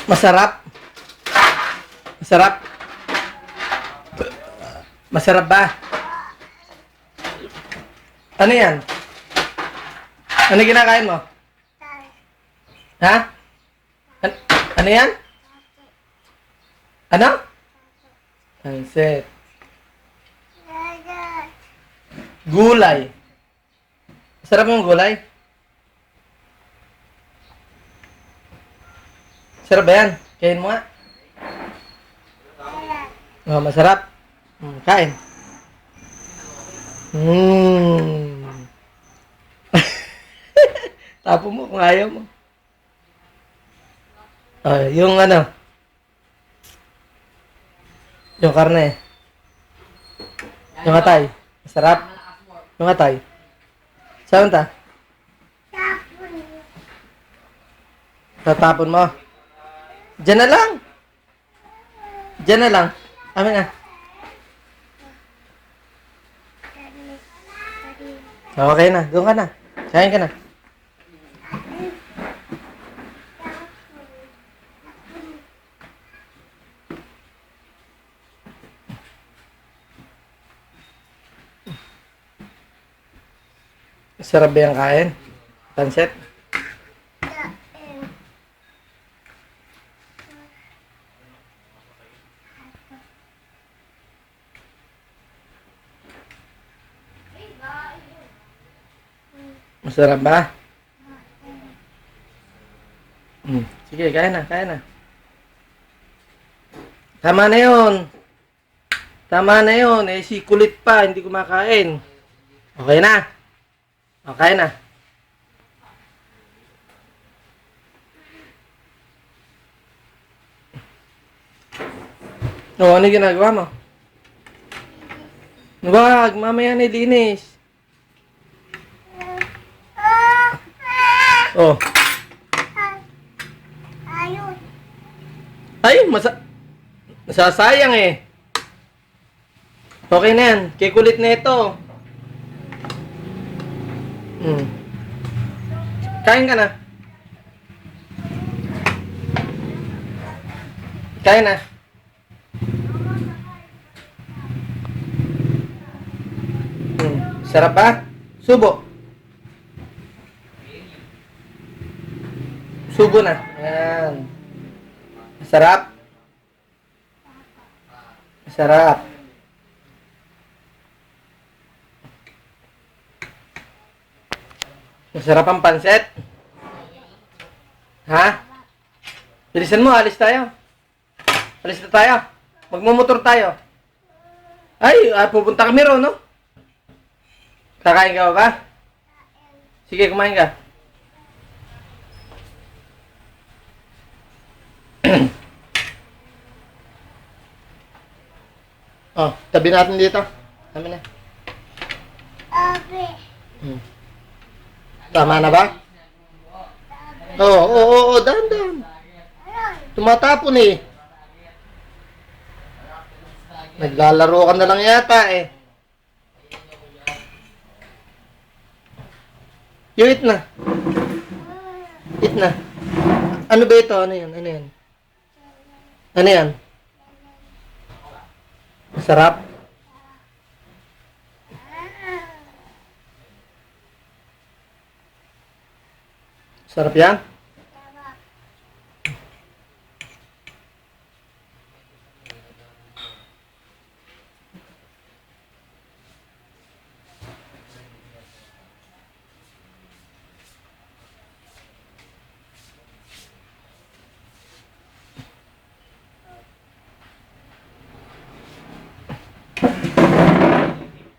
Masarap? Masarap? Masarap ba? Ano yan? Ano kinakain mo? Ha? Ano yan? Ano? Pansit. Gulay. Masarap yung gulay? Sarap ba yan? Kain mo nga. Oh, masarap. Kain. Tapo mo kung ayaw mo. Yung ano, yung karne. Yung atay. Masarap. Yung atay. Saan ta? Tatapon mo. Diyan na lang. Diyan na lang. Amin na. Okay na. Doon ka na. Kain ka na. Sarap ba yung kain? Pansit? Masarap ba? Sige, kain na, kain na. Tama na yun. Tama na yun. Eh, si kulit pa, hindi kumakain. Okay na. Okay na. Ano yung ginagawa mo? Wag, mamaya nilinis. Oh. Ay, masasayang eh. Okay na yan. Kay kulit na ito. Kain ka na. Kain na. Sarap ba? Subo. Subo na. Ayan. Masarap. Masarap. Masarap ang pansit. Ha? Bilisan mo, alis tayo. Alis na tayo. Magmumotor tayo. Ay, pupunta kami ron, no? Kakain ka ba? Sige, kumain ka. Oh, tabi natin dito. Amin na. Tama na ba? Oo, dahan. Tumatapon eh. Naglalaro ka na lang yata eh. You eat na. Eat na. Ano ba ito? Ano yan? Ano yan? Ano yan? Masarap? Sarap yan?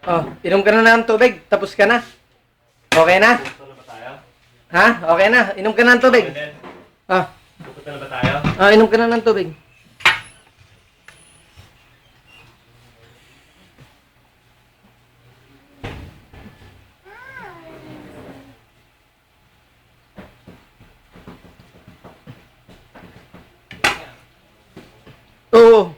Oh, inom ka na ng tubig. Tapos ka na. Okay na? Ha? Okay na. Inom ka na ng tubig. Ah. Pupunta na ba tayo? Inom ka na ng tubig. Oo.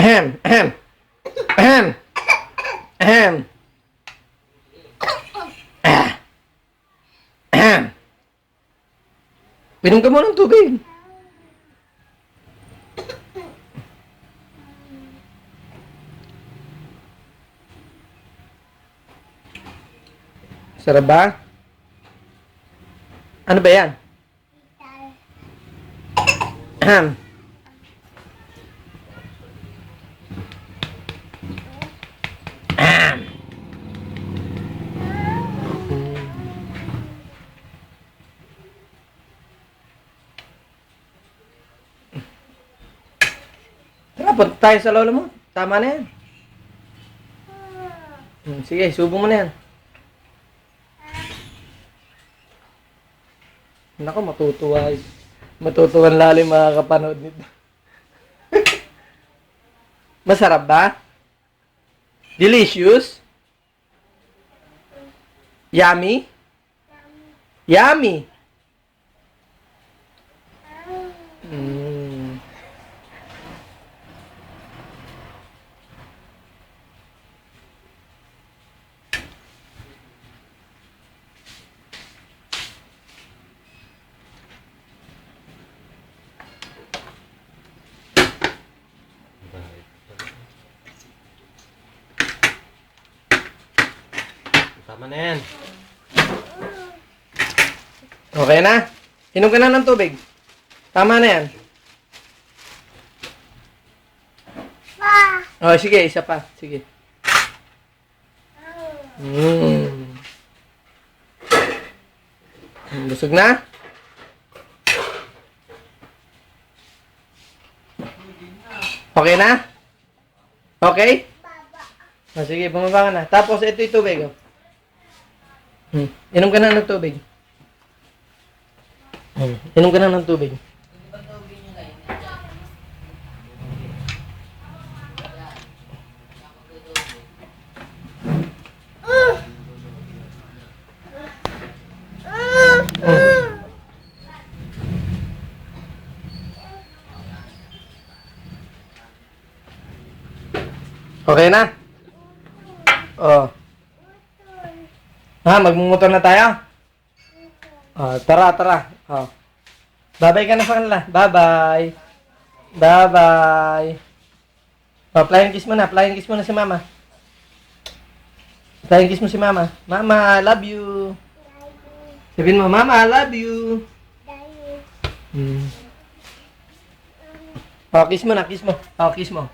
Ahem. Ahem. Ahem. Ahem. Ah. Ahem. Pinom ka muna ng tubig. Sarap ba? Ano ba yan? Ahem. Ahem. Tara, punta tayo sa lolo mo. Tama na yan. Sige, subo mo na yan. Nako, matutuwa. Matutuwan lalo yung mga kapanood nito. Masarap ba? Delicious? Yummy? Yummy? Mm. Tama na yan. Okay na? Inom ka na ng tubig. Tama na yan. Oh, sige, isa pa. Sige. Busog na? Okay na? Okay? Oh, sige, bumaba ka na. Tapos, ito yung tubig. Oh. Inom ka na ng tubig. Inom ka na ng tubig. Okay na? Oh. Ha, magmumotor na tayo? Oh, tara, tara. Oh. Bye-bye ka na sa kanila. Bye-bye. Bye-bye. Oh, flying kiss mo na. Flying kiss mo na si mama. Flying kiss mo si mama. Mama, I love you. Sabihin mo, Mama, I love you. Oh, kiss mo na, kiss mo. Oh, kiss mo.